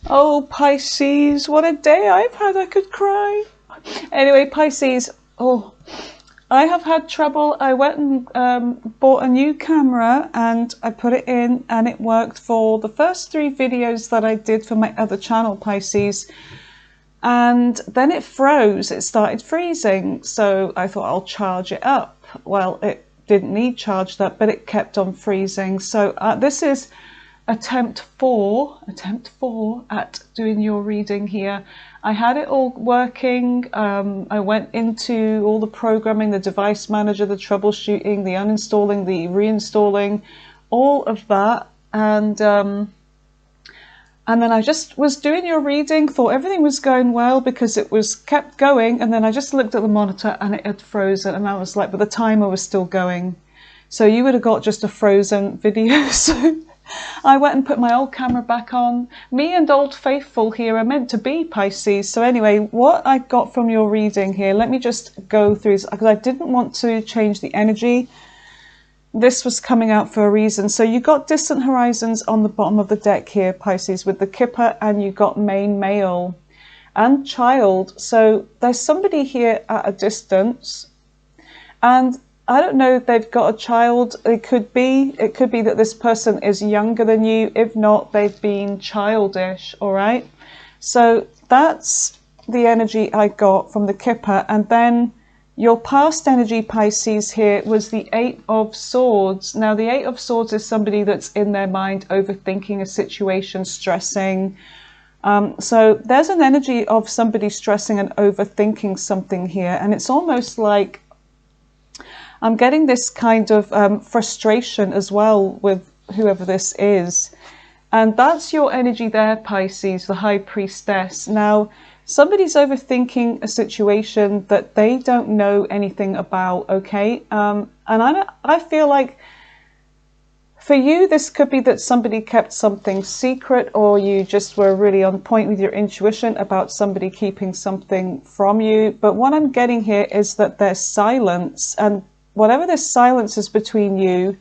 Oh, Pisces, what a day I've had. I could cry. Anyway, Pisces, oh, I have had trouble. I went and bought a new camera and I put it in and it worked for the first 3 videos that I did for my other channel, Pisces. And then it froze. It started freezing. So I thought I'll charge it up. Well, it didn't need charged up, but it kept on freezing. So this is attempt four at doing your reading here. I had it all working. I went into all the programming, the device manager, the troubleshooting, the uninstalling, the reinstalling, all of that. And then I just was doing your reading, thought everything was going well because it was kept going. And then I just looked at the monitor and it had frozen. And I was like, but the timer was still going. So you would have got just a frozen video. So I went and put my old camera back on. Me and Old Faithful here are meant to be, Pisces. So anyway, what I got from your reading here, let me just go through this because I didn't want to change the energy. This was coming out for a reason. So you got distant horizons on the bottom of the deck here, Pisces, with the Kipper, and you got main male and child. So there's somebody here at a distance, and I don't know if they've got a child. It could be that this person is younger than you. If not, they've been childish, all right? So that's the energy I got from the Kipper. And then your past energy, Pisces, here was the 8 of Swords. Now, the 8 of Swords is somebody that's in their mind overthinking a situation, stressing. So there's an energy of somebody stressing and overthinking something here. And it's almost like I'm getting this kind of frustration as well with whoever this is. And that's your energy there, Pisces, the High Priestess. Now, somebody's overthinking a situation that they don't know anything about, okay? And I feel like for you, this could be that somebody kept something secret, or you just were really on point with your intuition about somebody keeping something from you. But what I'm getting here is that there's silence, and whatever this silence is between you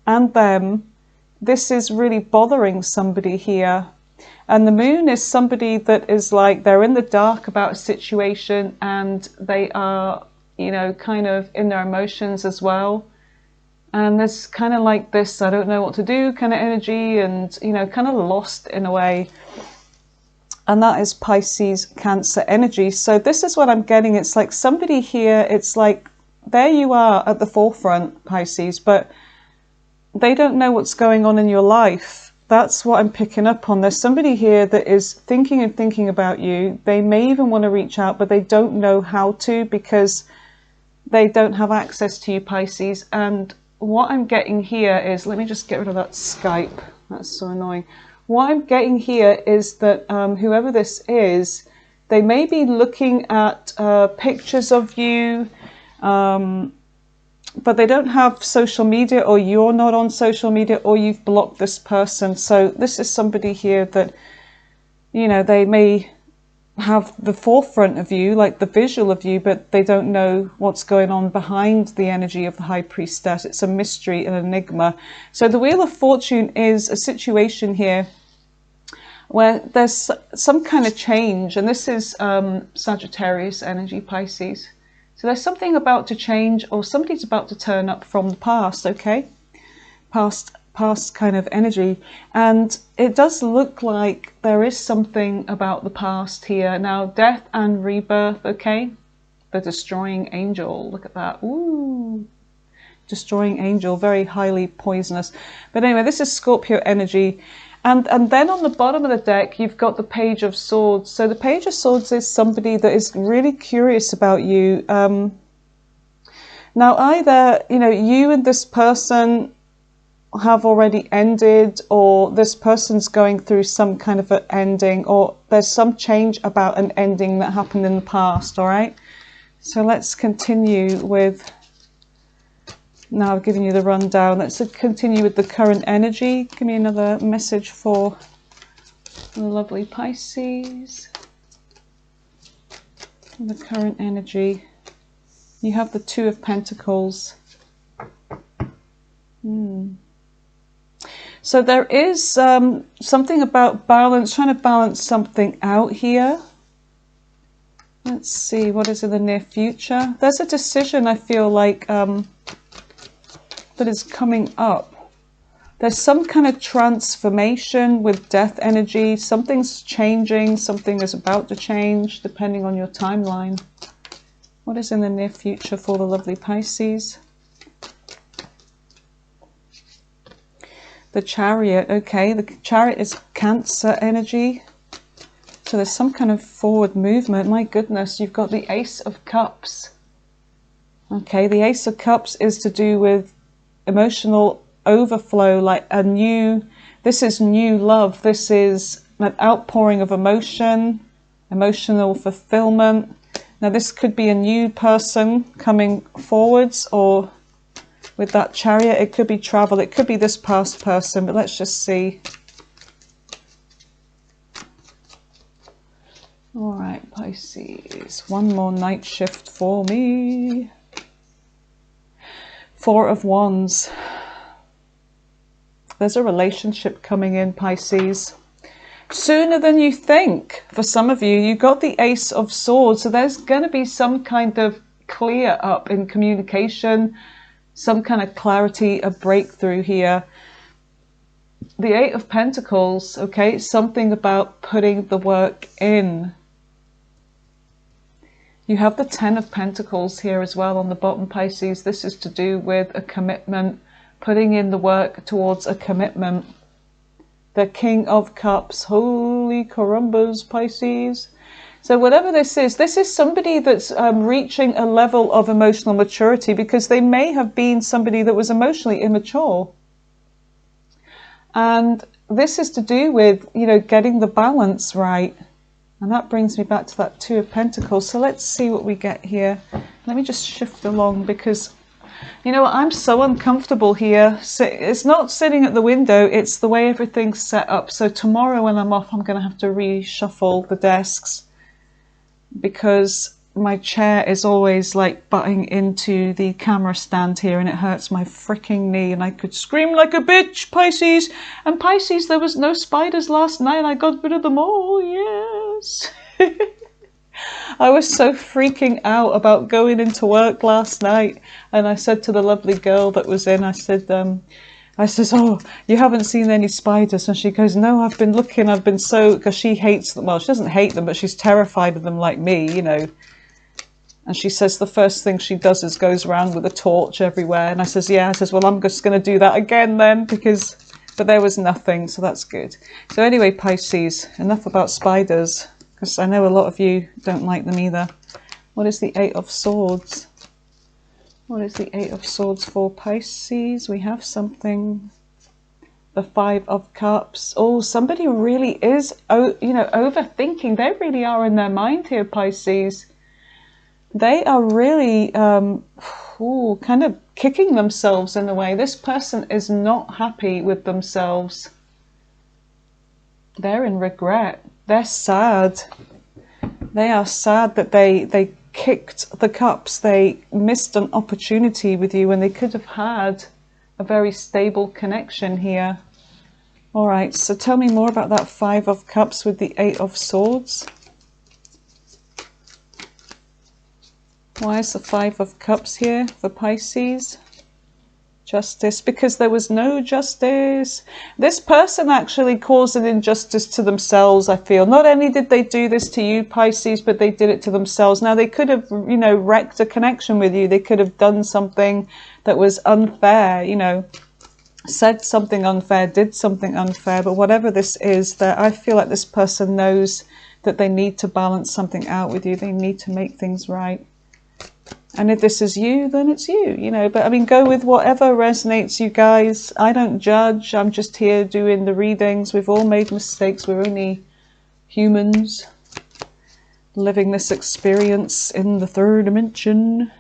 and them, this is really bothering somebody here. And the moon is somebody that is like, they're in the dark about a situation and they are, you know, kind of in their emotions as well. And there's kind of like this, I don't know what to do kind of energy, and, you know, kind of lost in a way. And that is Pisces, Cancer energy. So this is what I'm getting. It's like somebody here, it's like, there you are at the forefront, Pisces, but they don't know what's going on in your life. That's what I'm picking up on. There's somebody here that is thinking and thinking about you. They may even want to reach out, but they don't know how to because they don't have access to you, Pisces. And what I'm getting here is, let me just get rid of that Skype. That's so annoying. What I'm getting here is that whoever this is, they may be looking at pictures of you, but they don't have social media, or you're not on social media, or you've blocked this person. So this is somebody here that, you know, they may have the forefront of you, like the visual of you, but they don't know what's going on behind the energy of the High Priestess. It's a mystery, an enigma. So the Wheel of Fortune is a situation here where there's some kind of change, and this is Sagittarius energy, Pisces. So there's something about to change, or somebody's about to turn up from the past, okay? Past kind of energy. And it does look like there is something about the past here. Now, death and rebirth, okay? The destroying angel, look at that. Ooh, destroying angel, very highly poisonous. But anyway, this is Scorpio energy. And then on the bottom of the deck, you've got the Page of Swords. So the Page of Swords is somebody that is really curious about you. Now, either, you know, you and this person have already ended, or this person's going through some kind of an ending, or there's some change about an ending that happened in the past, all right? So let's continue with... Now I've given you the rundown. Let's continue with the current energy. Give me another message for the lovely Pisces. The current energy. You have the Two of Pentacles. So there is something about balance, trying to balance something out here. Let's see, what is in the near future? There's a decision I feel like that is coming up. There's some kind of transformation with death energy. Something's changing, something is about to change, depending on your timeline. What is in the near future for the lovely Pisces? The Chariot, okay, the Chariot is Cancer energy. So there's some kind of forward movement. My goodness, you've got the Ace of Cups. Okay, the Ace of Cups is to do with emotional overflow, like this is new love. This is an outpouring of emotion, emotional fulfillment. Now this could be a new person coming forwards, or with that Chariot, it could be travel, it could be this past person, but let's just see. All right, Pisces, one more night shift for me. Four of Wands. There's a relationship coming in, Pisces. Sooner than you think. For some of you, you got the Ace of Swords, so there's going to be some kind of clear up in communication, some kind of clarity, a breakthrough here. The Eight of Pentacles, okay, something about putting the work in. You have the Ten of Pentacles here as well on the bottom, Pisces. This is to do with a commitment, putting in the work towards a commitment. The King of Cups, holy carumbas, Pisces. So whatever this is somebody that's reaching a level of emotional maturity, because they may have been somebody that was emotionally immature. And this is to do with, you know, getting the balance right. And that brings me back to that Two of Pentacles. So let's see what we get here. Let me just shift along, because, you know, I'm so uncomfortable here. So it's not sitting at the window, it's the way everything's set up. So tomorrow when I'm off, I'm going to have to reshuffle the desks, because my chair is always like butting into the camera stand here, and it hurts my freaking knee, and I could scream like a bitch, Pisces. And Pisces, there was no spiders last night. I got rid of them all, yes. I was so freaking out about going into work last night, and I said to the lovely girl that was in, I says, oh, you haven't seen any spiders? And she goes, no, I've been looking, I've been so, because she hates them. Well, she doesn't hate them, but she's terrified of them like me, you know. And she says the first thing she does is goes around with a torch everywhere. And I says, yeah, I says, well, I'm just going to do that again then, but there was nothing, so that's good. So anyway, Pisces, enough about spiders, because I know a lot of you don't like them either. What is the Eight of Swords? What is the Eight of Swords for Pisces? We have something. The Five of Cups. Oh, somebody really is, you know, overthinking. They really are in their mind here, Pisces. They are really kind of kicking themselves in a way. This person is not happy with themselves. They're in regret. They're sad. They are sad that they kicked the cups. They missed an opportunity with you when they could have had a very stable connection here. All right, so tell me more about that Five of Cups with the Eight of Swords. Why is the Five of Cups here for Pisces? Justice, because there was no justice. This person actually caused an injustice to themselves, I feel. Not only did they do this to you, Pisces, but they did it to themselves. Now, they could have, you know, wrecked a connection with you. They could have done something that was unfair, you know, said something unfair, did something unfair. But whatever this is, that I feel like this person knows that they need to balance something out with you. They need to make things right. And if this is you, then it's you, you know. But I mean, go with whatever resonates, you guys. I don't judge. I'm just here doing the readings. We've all made mistakes. We're only humans living this experience in the third dimension.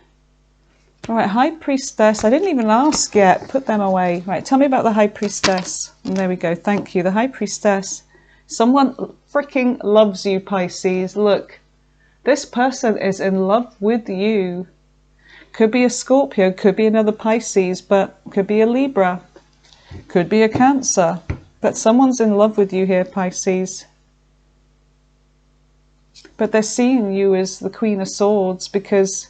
All right, High Priestess. I didn't even ask yet. Put them away. Right, tell me about the High Priestess. And there we go. Thank you. The High Priestess. Someone freaking loves you, Pisces. Look, this person is in love with you. Could be a Scorpio, could be another Pisces, but could be a Libra. Could be a Cancer. But someone's in love with you here, Pisces. But they're seeing you as the Queen of Swords because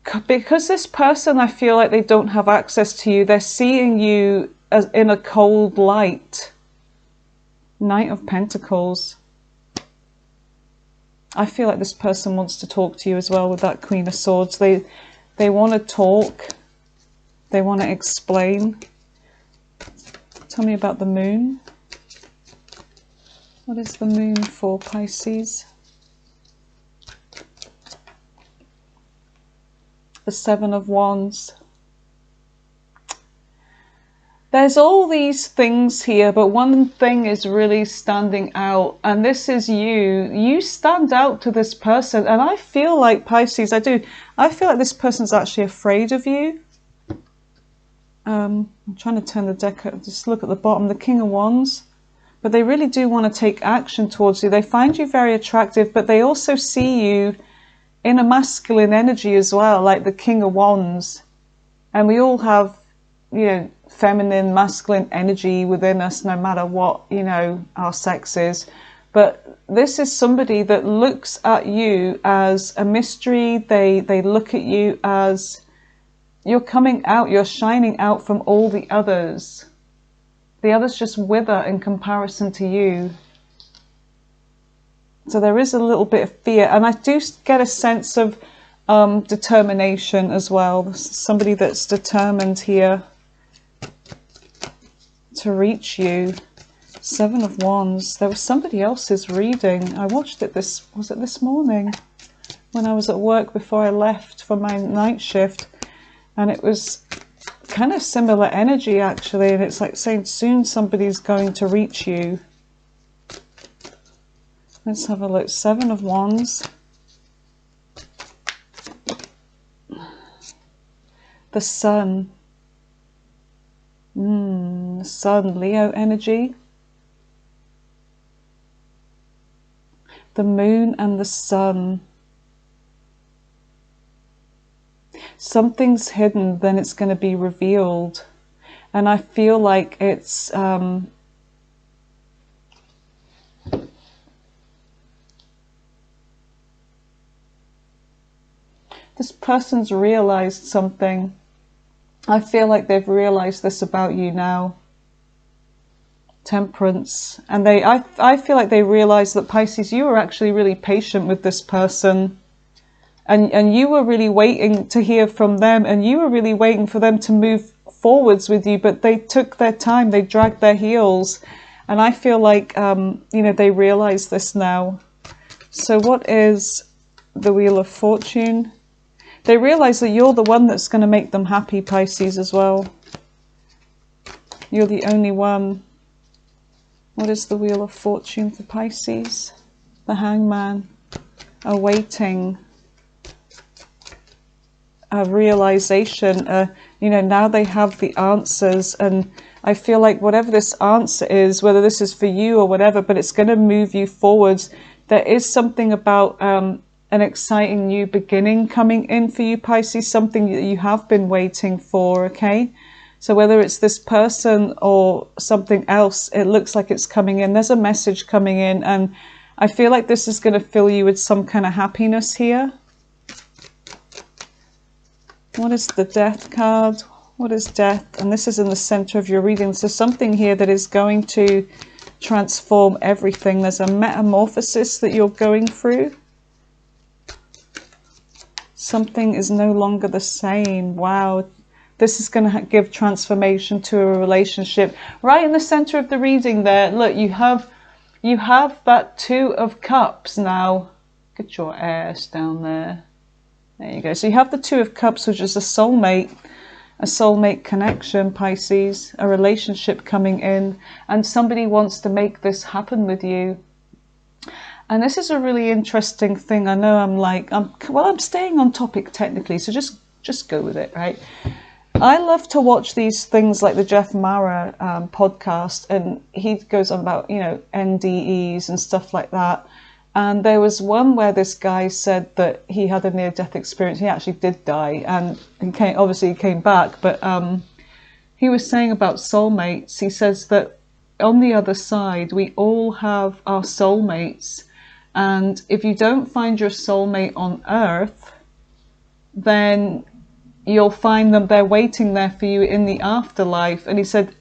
this person, I feel like they don't have access to you. They're seeing you as in a cold light. Knight of Pentacles. I feel like this person wants to talk to you as well with that Queen of Swords. They want to talk. They want to explain. Tell me about the moon. What is the moon for Pisces? The Seven of Wands. There's all these things here, but one thing is really standing out, and this is you. You stand out to this person, and I feel like, Pisces, I feel like this person's actually afraid of you. I'm trying to turn the deck, just look at the bottom, the King of Wands. But they really do want to take action towards you. They find you very attractive, but they also see you in a masculine energy as well, like the King of Wands. And we all have, you know, feminine, masculine energy within us, no matter what, you know, our sex is. But this is somebody that looks at you as a mystery. They look at you as you're coming out, you're shining out from all the others. The others just wither in comparison to you. So there is a little bit of fear. And I do get a sense of determination as well. Somebody that's determined here to reach you. Seven of Wands. There was somebody else's reading. I watched it was it this morning? When I was at work before I left for my night shift. And it was kind of similar energy actually, and it's like saying soon somebody's going to reach you. Let's have a look. Seven of Wands. The Sun. The Sun, Leo energy. The Moon and the Sun. Something's hidden, then it's going to be revealed. And I feel like it's this person's realized something. I feel like they've realized this about you now. Temperance. And I feel like they realized that, Pisces, you were actually really patient with this person. And you were really waiting to hear from them, and you were really waiting for them to move forwards with you, but they took their time, they dragged their heels. And I feel like, you know, they realize this now. So what is the Wheel of Fortune? They realize that you're the one that's going to make them happy, Pisces, as well. You're the only one. What is the Wheel of Fortune for Pisces? The Hangman. Awaiting a realization. You know, now they have the answers, and I feel like whatever this answer is, whether this is for you or whatever, but it's going to move you forwards. There is something about an exciting new beginning coming in for you, Pisces, something that you have been waiting for, okay? So whether it's this person or something else, it looks like it's coming in. There's a message coming in, and I feel like this is going to fill you with some kind of happiness here. What is the Death card? What is Death? And this is in the center of your reading. So something here that is going to transform everything. There's a metamorphosis that you're going through. Something is no longer the same. Wow. This is going to give transformation to a relationship. Right in the center of the reading there, look, you have that Two of Cups now. Get your ass down there. There you go. So you have the Two of Cups, which is a soulmate connection, Pisces, a relationship coming in, and somebody wants to make this happen with you. And this is a really interesting thing. I know I'm staying on topic technically, so just go with it, right? I love to watch these things like the Jeff Mara podcast, and he goes on about, you know, NDEs and stuff like that. And there was one where this guy said that he had a near-death experience. He actually did die, and he came back, but he was saying about soulmates. He says that on the other side, we all have our soulmates. And if you don't find your soulmate on Earth, then you'll find them, they're waiting there for you in the afterlife. And he said,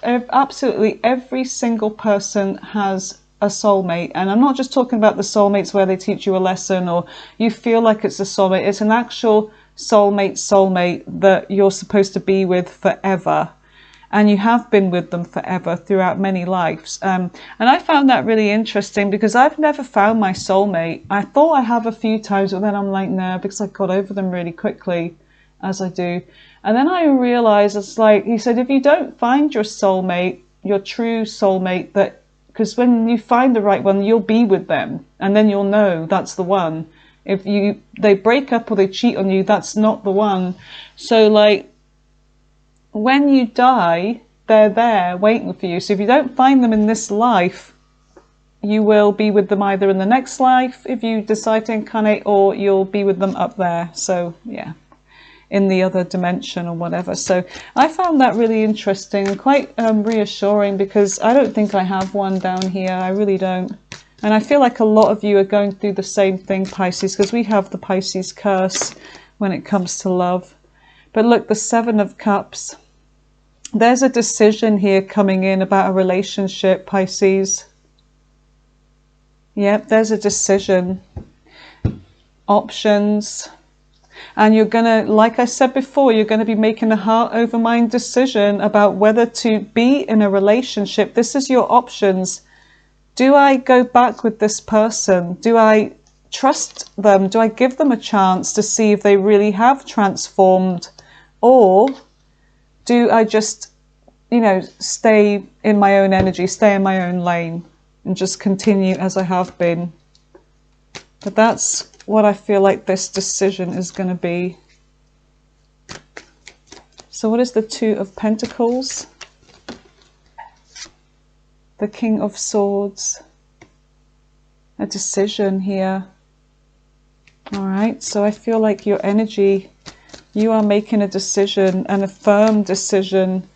absolutely every single person has a soulmate. And I'm not just talking about the soulmates where they teach you a lesson or you feel like it's a soulmate. It's an actual soulmate that you're supposed to be with forever. And you have been with them forever throughout many lives. And I found that really interesting because I've never found my soulmate. I thought I have a few times, but then I'm like, no, because I got over them really quickly, as I do. And then I realized, it's like, he said, if you don't find your soulmate, your true soulmate, that, because when you find the right one, you'll be with them. And then you'll know that's the one. If they break up or they cheat on you, that's not the one. So like, when you die, they're there waiting for you. So if you don't find them in this life, you will be with them either in the next life if you decide to incarnate, or you'll be with them up there. So yeah, in the other dimension or whatever. So I found that really interesting and quite reassuring, because I don't think I have one down here. I really don't. And I feel like a lot of you are going through the same thing, Pisces, because we have the Pisces curse when it comes to love. But look, the Seven of Cups. There's a decision here coming in about a relationship, Pisces. Yep, there's a decision. Options. And you're going to, like I said before, you're going to be making a heart over mind decision about whether to be in a relationship. This is your options. Do I go back with this person? Do I trust them? Do I give them a chance to see if they really have transformed? Or do I just, you know, stay in my own energy, stay in my own lane and just continue as I have been? But that's what I feel like this decision is going to be. So what is the Two of Pentacles? The King of Swords. A decision here. All right, so I feel like your energy, you are making a decision, and a firm decision,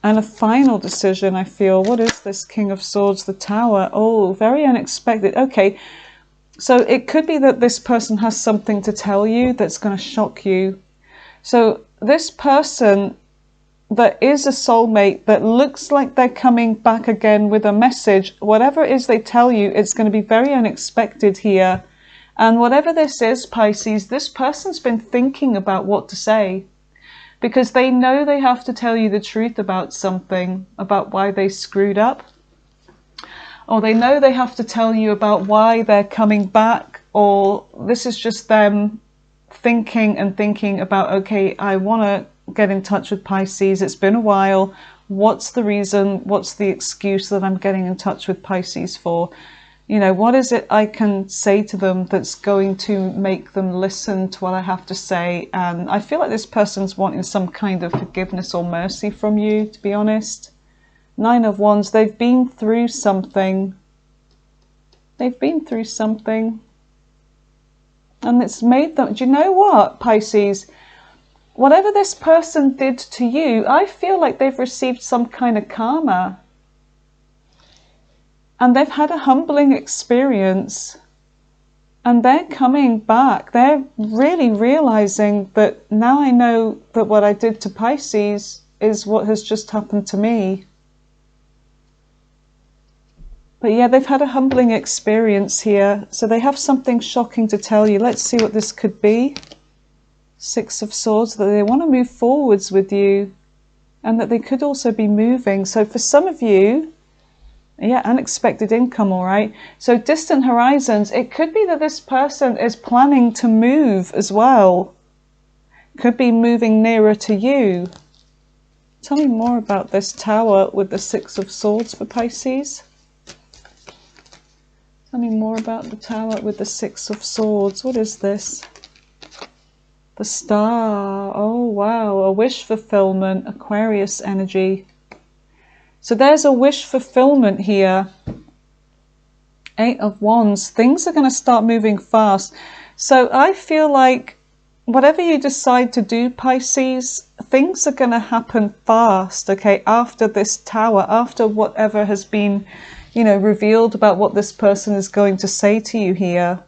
and a final decision, I feel. What is this King of Swords? The Tower. Oh, very unexpected. Okay, so it could be that this person has something to tell you that's going to shock you. So this person that is a soulmate, that looks like they're coming back again with a message, whatever it is they tell you, it's going to be very unexpected here. And whatever this is, Pisces, this person's been thinking about what to say, because they know they have to tell you the truth about something, about why they screwed up. Or they know they have to tell you about why they're coming back, or this is just them thinking and thinking about, okay, I want to get in touch with Pisces. It's been a while. What's the reason? What's the excuse that I'm getting in touch with Pisces for? You know, what is it I can say to them that's going to make them listen to what I have to say? And I feel like this person's wanting some kind of forgiveness or mercy from you, to be honest. Nine of Wands, they've been through something. They've been through something. And it's made them, do you know what, Pisces? Whatever this person did to you, I feel like they've received some kind of karma. And they've had a humbling experience. And they're coming back. They're really realizing that now I know that what I did to Pisces is what has just happened to me. But yeah, they've had a humbling experience here. So they have something shocking to tell you. Let's see what this could be. Six of Swords, that they want to move forwards with you, and that they could also be moving. So for some of you, yeah, unexpected income, all right. So distant horizons, it could be that this person is planning to move as well. Could be moving nearer to you. Tell me more about this Tower with the Six of Swords for Pisces. Tell me more about the Tower with the Six of Swords. What is this? The Star. Oh, wow. A wish fulfillment. Aquarius energy. So there's a wish fulfillment here. Eight of Wands. Things are going to start moving fast. So I feel like whatever you decide to do, Pisces, things are going to happen fast, okay, after this tower, after whatever has been, you know, revealed about what this person is going to say to you here.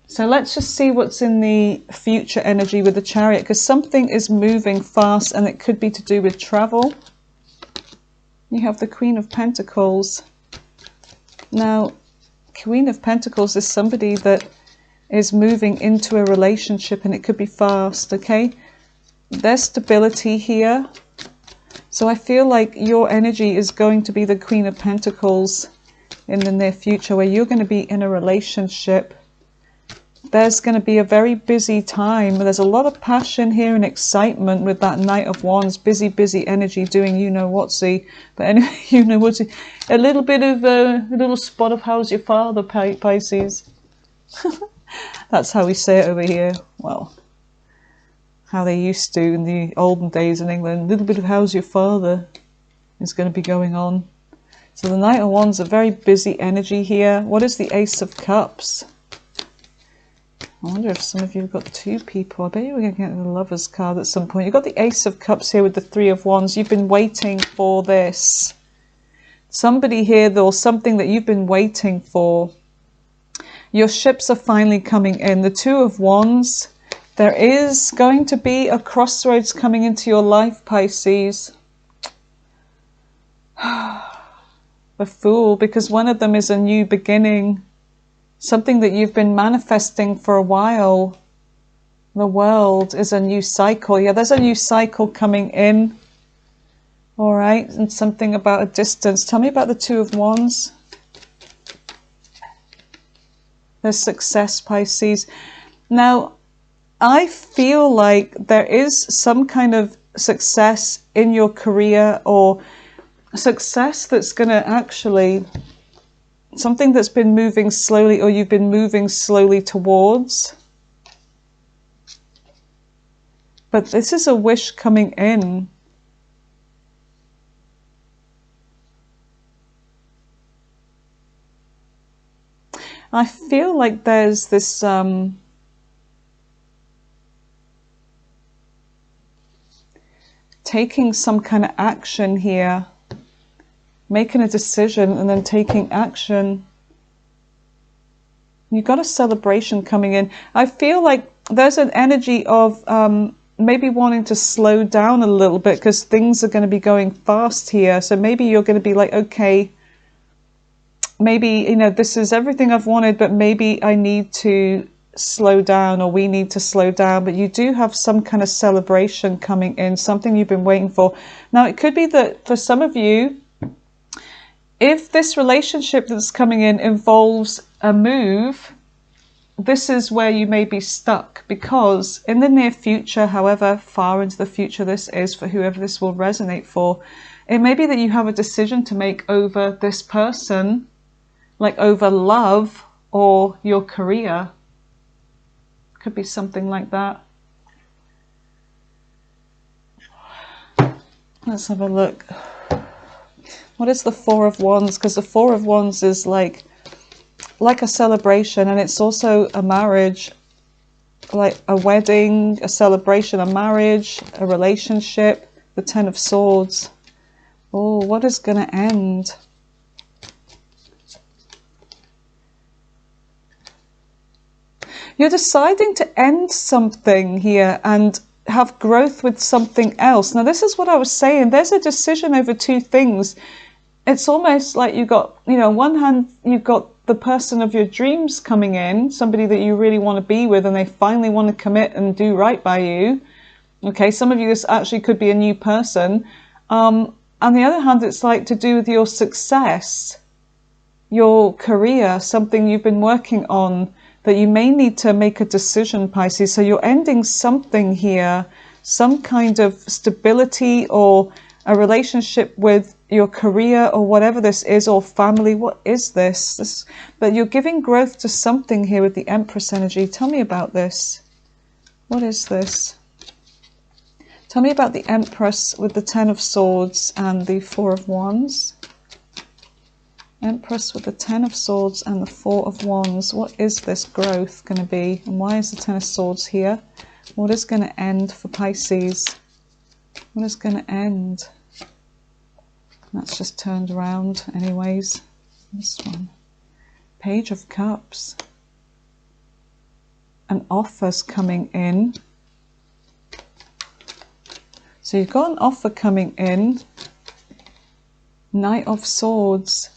So let's just see what's in the future energy with the Chariot, because something is moving fast and it could be to do with travel. You have the Queen of Pentacles. Now, Queen of Pentacles is somebody that is moving into a relationship, and it could be fast, okay? There's stability here. So I feel like your energy is going to be the Queen of Pentacles in the near future, where you're going to be in a relationship. There's going to be a very busy time. There's a lot of passion here and excitement with that Knight of Wands. Busy, busy energy doing you-know-whatsy. But anyway, you-know-whatsy. A little bit of a little spot of how's your father, Pisces. That's how we say it over here. Well, how they used to in the olden days in England. A little bit of how's your father is going to be going on. So the Knight of Wands, a very busy energy here. What is the Ace of Cups? I wonder if some of you have got two people. I bet you we're going to get the Lover's card at some point. You've got the Ace of Cups here with the Three of Wands. You've been waiting for this. Somebody here, or something that you've been waiting for. Your ships are finally coming in. The Two of Wands. There is going to be a crossroads coming into your life, Pisces. The Fool, because one of them is a new beginning. Something that you've been manifesting for a while. The World is a new cycle. Yeah, there's a new cycle coming in. All right, and something about a distance. Tell me about the Two of Wands. There's success, Pisces. Now, I feel like there is some kind of success in your career, or success that's going to actually... something that's been moving slowly, or you've been moving slowly towards. But this is a wish coming in. I feel like there's this... taking some kind of action here. Making a decision and then taking action. You've got a celebration coming in. I feel like there's an energy of maybe wanting to slow down a little bit, because things are going to be going fast here. So maybe you're going to be like, okay, maybe, you know, this is everything I've wanted, but maybe I need to slow down, or we need to slow down. But you do have some kind of celebration coming in, something you've been waiting for. Now, it could be that for some of you, if this relationship that's coming in involves a move, this is where you may be stuck, because in the near future, however far into the future this is for whoever this will resonate for, it may be that you have a decision to make over this person, like over love or your career. Could be something like that. Let's have a look. What is the Four of Wands? Because the Four of Wands is like a celebration, and it's also a marriage, like a wedding, a celebration, a marriage, a relationship. The Ten of Swords. Oh, what is going to end? You're deciding to end something here and have growth with something else. Now, this is what I was saying. There's a decision over two things. It's almost like you've got, you know, on one hand, you've got the person of your dreams coming in, somebody that you really want to be with, and they finally want to commit and do right by you. Okay, some of you, this actually could be a new person. On the other hand, it's like to do with your success, your career, something you've been working on that you may need to make a decision, Pisces. So you're ending something here, some kind of stability or a relationship with your career or whatever this is, or family. What is this? But you're giving growth to something here with the Empress energy. Tell me about this. What is this? Tell me about the Empress with the Ten of Swords and the Four of Wands. Empress with the Ten of Swords and the Four of Wands. What is this growth going to be? And why is the Ten of Swords here? What is going to end for Pisces? What is going to end? That's just turned around anyways. This one. Page of Cups. An offer's coming in. So you've got an offer coming in. Knight of Swords.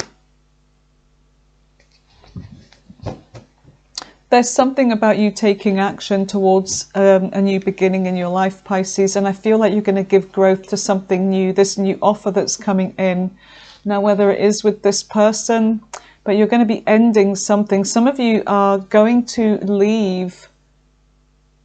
There's something about you taking action towards a new beginning in your life, Pisces, and I feel like you're going to give growth to something new, this new offer that's coming in. Now, whether it is with this person, but you're going to be ending something. Some of you are going to leave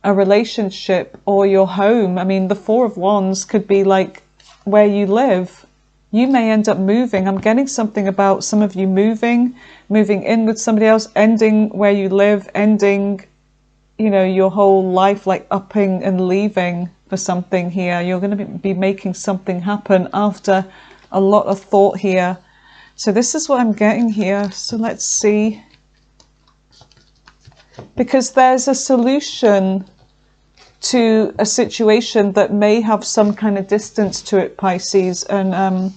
a relationship or your home. I mean, the Four of Wands could be like where you live. You may end up moving. I'm getting something about some of you moving in with somebody else, ending where you live, ending, you know, your whole life, like upping and leaving for something here. You're going to be making something happen after a lot of thought here. So this is what I'm getting here. So let's see. Because there's a solution to a situation that may have some kind of distance to it, Pisces. And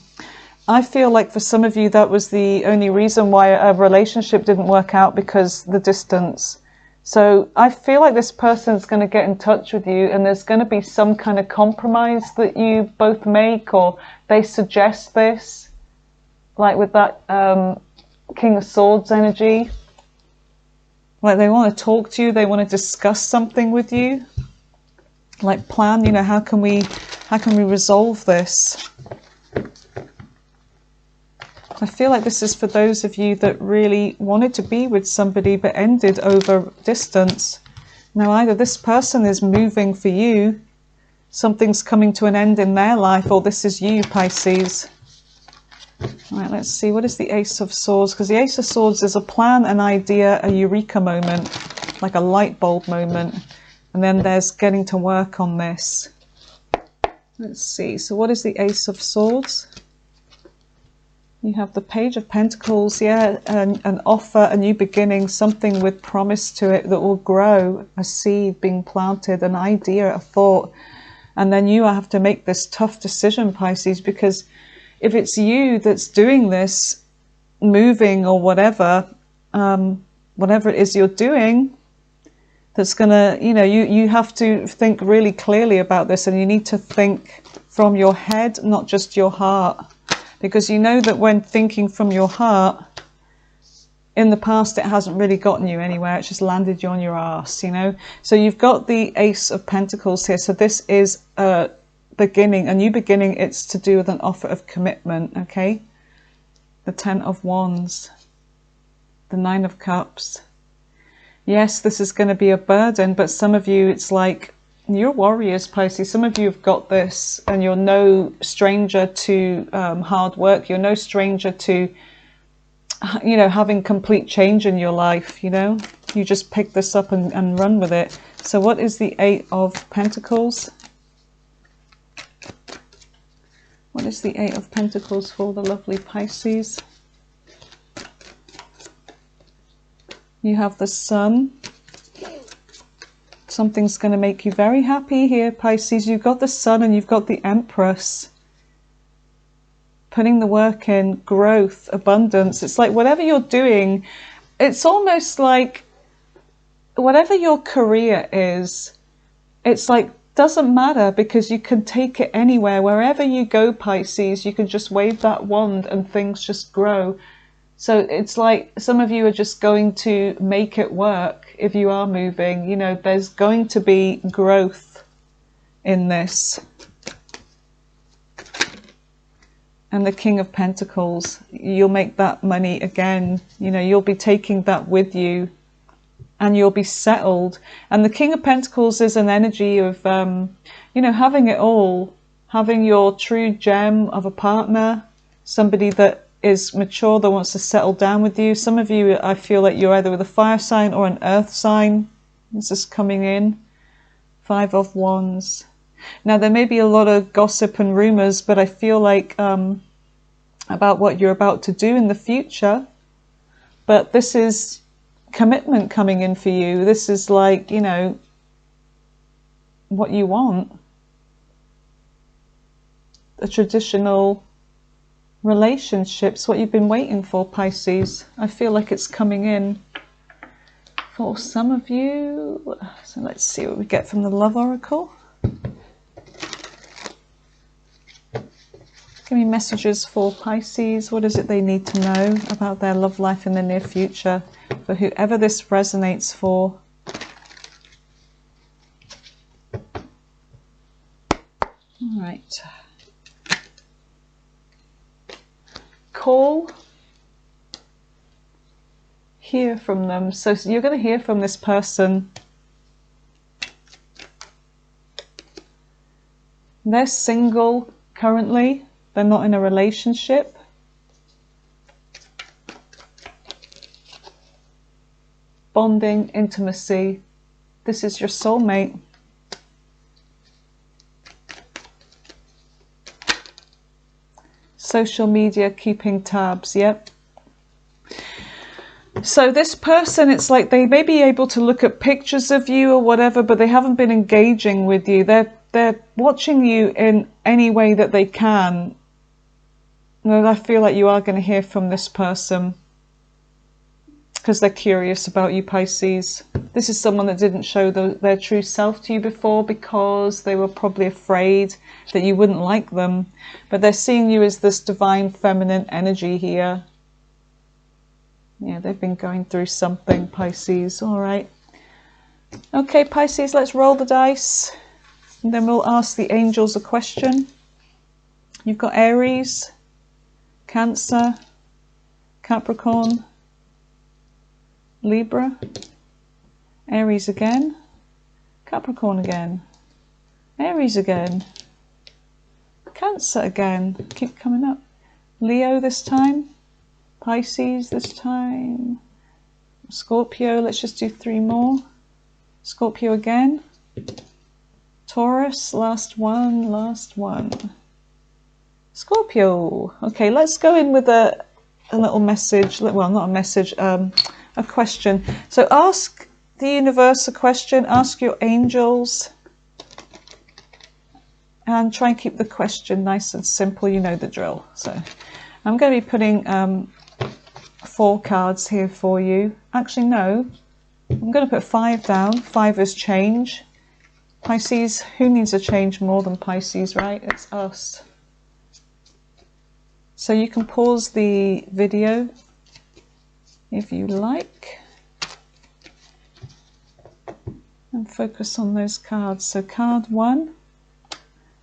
I feel like for some of you that was the only reason why a relationship didn't work out, because the distance. So I feel like this person's going to get in touch with you, and there's going to be some kind of compromise that you both make, or they suggest this, like with that King of Swords energy. Like they want to talk to you, they want to discuss something with you, like plan, you know, how can we resolve this? I feel like this is for those of you that really wanted to be with somebody but ended over distance. Now either this person is moving for you, something's coming to an end in their life, or this is you, Pisces. All right, let's see, what is the Ace of Swords? Because the Ace of Swords is a plan, an idea, a eureka moment, like a light bulb moment. And then there's getting to work on this. Let's see, so what is the Ace of Swords? You have the Page of Pentacles, yeah, an offer, a new beginning, something with promise to it that will grow, a seed being planted, an idea, a thought. And then you have to make this tough decision, Pisces, because if it's you that's doing this, moving or whatever, whatever it is you're doing, that's gonna, you know, you have to think really clearly about this, and you need to think from your head, not just your heart. Because you know that when thinking from your heart, in the past it hasn't really gotten you anywhere, it's just landed you on your ass, you know. So you've got the Ace of Pentacles here, so this is a beginning, a new beginning. It's to do with an offer of commitment, okay. The Ten of Wands, the Nine of Cups. Yes, this is going to be a burden, but some of you, it's like, you're warriors, Pisces. Some of you have got this, and you're no stranger to hard work. You're no stranger to, you know, having complete change in your life, you know. You just pick this up and run with it. So what is the Eight of Pentacles? What is the Eight of Pentacles for the lovely Pisces? You have the Sun. Something's going to make you very happy here, Pisces. You've got the Sun and you've got the Empress. Putting the work in, growth, abundance. It's like whatever you're doing, it's almost like whatever your career is, it's like doesn't matter, because you can take it anywhere. Wherever you go, Pisces, you can just wave that wand and things just grow. So it's like some of you are just going to make it work. If you are moving, you know, there's going to be growth in this. And the King of Pentacles, you'll make that money again. You know, you'll be taking that with you, and you'll be settled. And the King of Pentacles is an energy of, you know, having it all, having your true gem of a partner, somebody that is mature, that wants to settle down with you. Some of you, I feel like you're either with a fire sign or an earth sign. This is coming in. Five of Wands. Now, there may be a lot of gossip and rumors, but I feel like about what you're about to do in the future, but this is commitment coming in for you. This is like, you know, what you want. A traditional relationships, what you've been waiting for, Pisces. I feel like it's coming in for some of you. So let's see what we get from the Love Oracle. Give me messages for Pisces. What is it they need to know about their love life in the near future for whoever this resonates for? All right. Call. Hear from them. So you're going to hear from this person. They're single currently. They're not in a relationship. Bonding, intimacy. This is your soulmate. Social media, keeping tabs, yep. So this person, it's like they may be able to look at pictures of you or whatever, but they haven't been engaging with you. They're watching you in any way that they can. And I feel like you are going to hear from this person because they're curious about you, Pisces. This is someone that didn't show their true self to you before because they were probably afraid that you wouldn't like them. But they're seeing you as this divine feminine energy here. Yeah, they've been going through something, Pisces. All right. Okay, Pisces, let's roll the dice. And then we'll ask the angels a question. You've got Aries, Cancer, Capricorn, Libra, Aries again, Capricorn again, Aries again, Cancer again, keep coming up, Leo this time, Pisces this time, Scorpio, let's just do 3 more, Scorpio again, Taurus, last one, Scorpio. Okay, let's go in with a little message, well, not a message, a question. So ask the universe a question, ask your angels, and try and keep the question nice and simple. You know the drill. So I'm going to be putting 4 cards here for you. Actually, no, I'm going to put 5 down. 5 is change. Pisces, who needs a change more than Pisces, right? It's us. So you can pause the video if you like and focus on those cards. So card 1,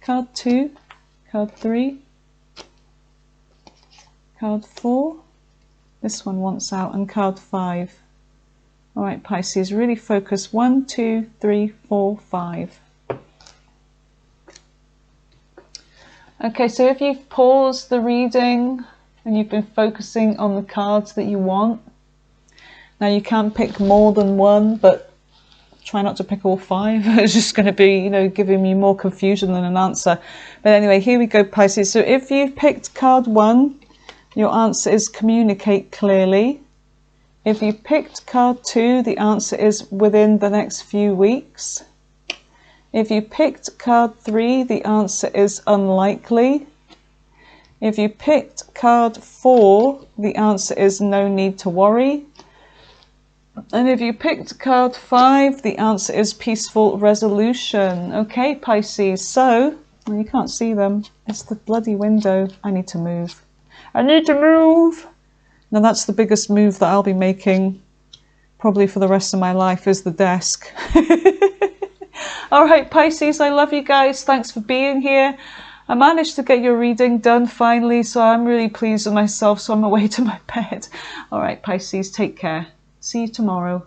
card 2, card 3, card 4, this one wants out, and card 5. All right, Pisces, really focus. 1, 2, 3, 4, 5. Okay, so if you've paused the reading and you've been focusing on the cards that you want, now you can pick more than one, but try not to pick all 5. It's just going to be, you know, giving you more confusion than an answer. But anyway, here we go, Pisces. So if you've picked card 1, your answer is communicate clearly. If you picked card 2, the answer is within the next few weeks. If you picked card 3, the answer is unlikely. If you picked card 4, the answer is no need to worry. And if you picked card 5, the answer is peaceful resolution. Okay, Pisces, so, well, you can't see them. It's the bloody window. I need to move. I need to move! Now that's the biggest move that I'll be making probably for the rest of my life, is the desk. All right, Pisces, I love you guys. Thanks for being here. I managed to get your reading done finally, so I'm really pleased with myself, so I'm away to my bed. All right, Pisces, take care. See you tomorrow.